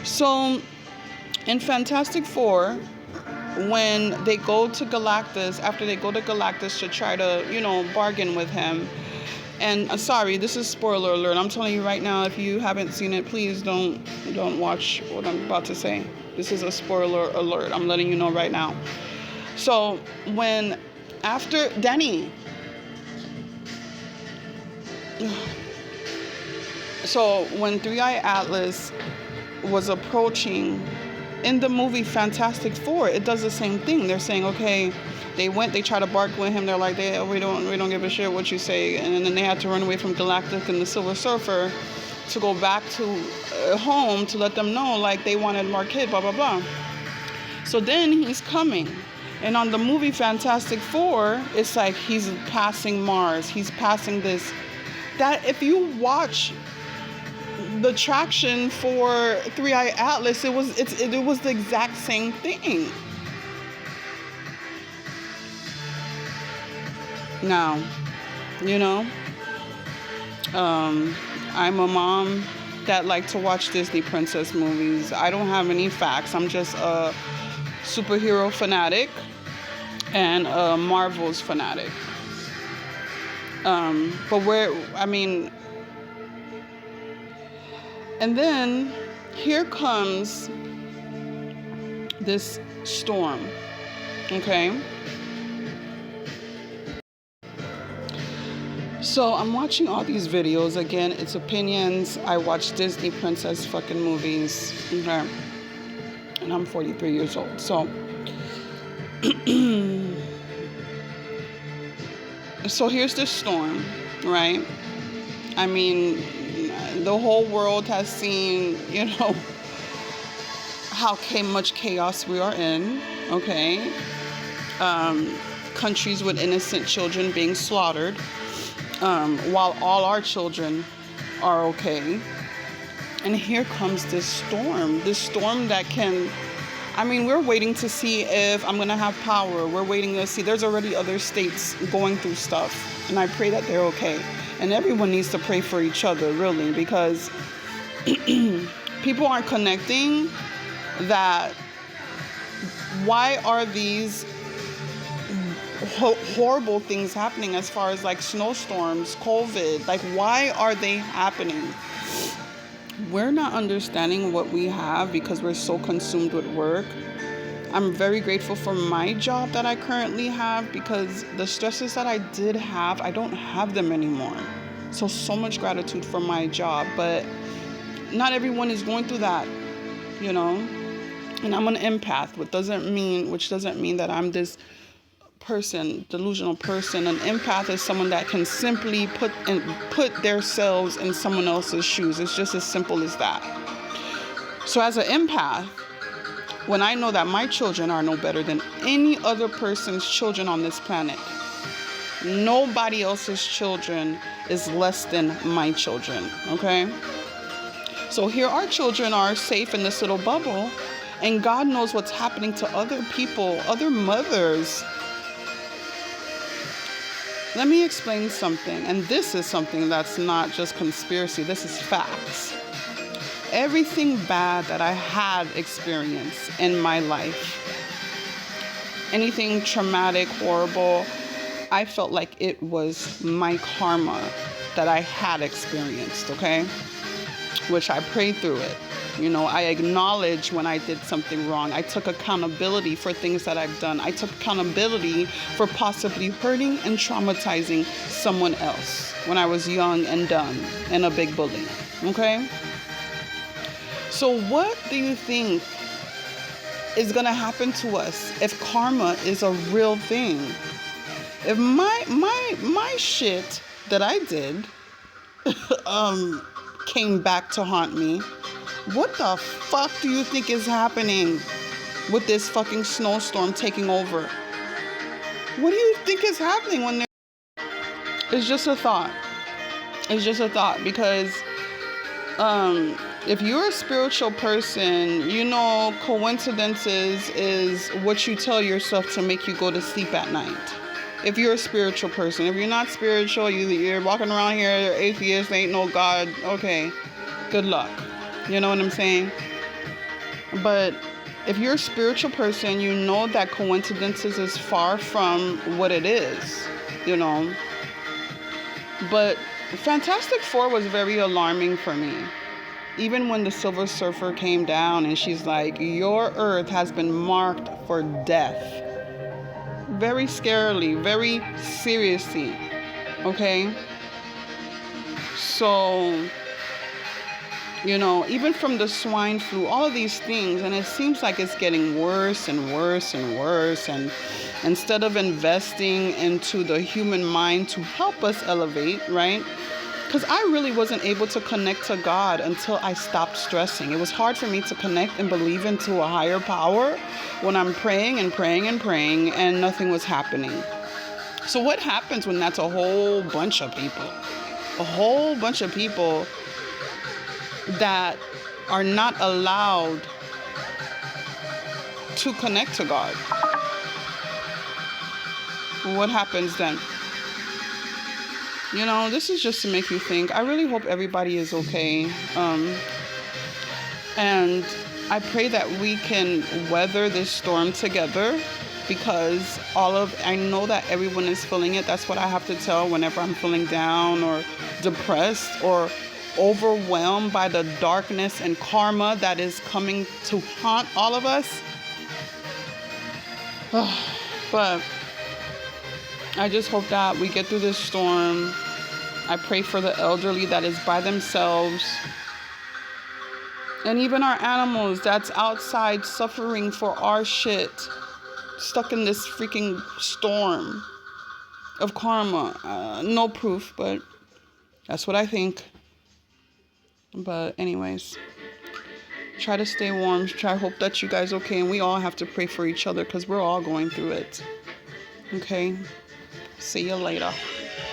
So in Fantastic Four, when they go to Galactus, after they go to Galactus to try to, bargain with him. And sorry, this is spoiler alert. I'm telling you right now, if you haven't seen it, please don't watch what I'm about to say. This is a spoiler alert. I'm letting you know right now. So when after Danny. So when Three-Eye Atlas was approaching in the movie Fantastic Four, it does the same thing. They're saying, okay, they try to bark with him. They're like, we don't give a shit what you say. And then they had to run away from Galactic and the Silver Surfer to go back to home to let them know, like, they wanted more kid, blah, blah, blah. So then he's coming. And on the movie Fantastic Four, it's like he's passing Mars. He's passing this. That if you watch the traction for Three-Eye Atlas, it was the exact same thing. Now, I'm a mom that like to watch Disney princess movies. I don't have any facts. I'm just a superhero fanatic and a Marvel's fanatic. And then here comes this storm, okay? So I'm watching all these videos. Again, it's opinions. I watch Disney princess fucking movies, okay? And I'm 43 years old, so... So here's the storm, right? I mean, the whole world has seen, how much chaos we are in, okay? Countries with innocent children being slaughtered, while all our children are okay. And here comes this storm that can... we're waiting to see if I'm going to have power. We're waiting to see. There's already other states going through stuff. And I pray that they're okay. And everyone needs to pray for each other, really, because people aren't connecting that. Why are these horrible things happening as far as like snowstorms, COVID? Like, why are they happening? We're not understanding what we have because we're so consumed with work. I'm very grateful for my job that I currently have because the stresses that I did have, I don't have them anymore. So much gratitude for my job, but not everyone is going through that, And I'm an empath, which doesn't mean that I'm this delusional person. An empath is someone that can simply put themselves in someone else's shoes. It's just as simple as that. So as an empath, when I know that my children are no better than any other person's children on this planet, nobody else's children is less than my children, okay? So here our children are safe in this little bubble, and God knows what's happening to other people, other mothers. Let me explain something, and this is something that's not just conspiracy, this is facts. Everything bad that I had experienced in my life, anything traumatic, horrible, I felt like it was my karma that I had experienced, okay? Which I prayed through it. I acknowledged when I did something wrong. I took accountability for things that I've done. I took accountability for possibly hurting and traumatizing someone else when I was young and dumb and a big bully, okay? So what do you think is going to happen to us if karma is a real thing? If my shit that I did came back to haunt me, what the fuck do you think is happening with this fucking snowstorm taking over? What do you think is happening when it's just a thought. It's just a thought because if you're a spiritual person, coincidences is what you tell yourself to make you go to sleep at night. If you're a spiritual person. If you're not spiritual, you're walking around here, you're atheist, ain't no God, okay, good luck. You know what I'm saying? But if you're a spiritual person, you know that coincidences is far from what it is, you know. But Fantastic Four was very alarming for me. Even when the Silver Surfer came down and she's like, your Earth has been marked for death. Very scarily, very seriously. Okay? So, you know, even from the swine flu, all of these things, and it seems like it's getting worse and worse and worse. And instead of investing into the human mind to help us elevate, right? Because I really wasn't able to connect to God until I stopped stressing. It was hard for me to connect and believe into a higher power when I'm praying and praying and praying and nothing was happening. So what happens when that's a whole bunch of people? A whole bunch of people that are not allowed to connect to God. What happens then? You know, this is just to make you think. I really hope everybody is okay. And I pray that we can weather this storm together, because I know that everyone is feeling it. That's what I have to tell whenever I'm feeling down or depressed or overwhelmed by the darkness and karma that is coming to haunt all of us. But I just hope that we get through this storm. I pray for the elderly that is by themselves. And even our animals that's outside suffering for our shit. Stuck in this freaking storm of karma. No proof, but that's what I think. But anyways, try to stay warm. Hope that you guys okay. And we all have to pray for each other because we're all going through it. Okay? See you later.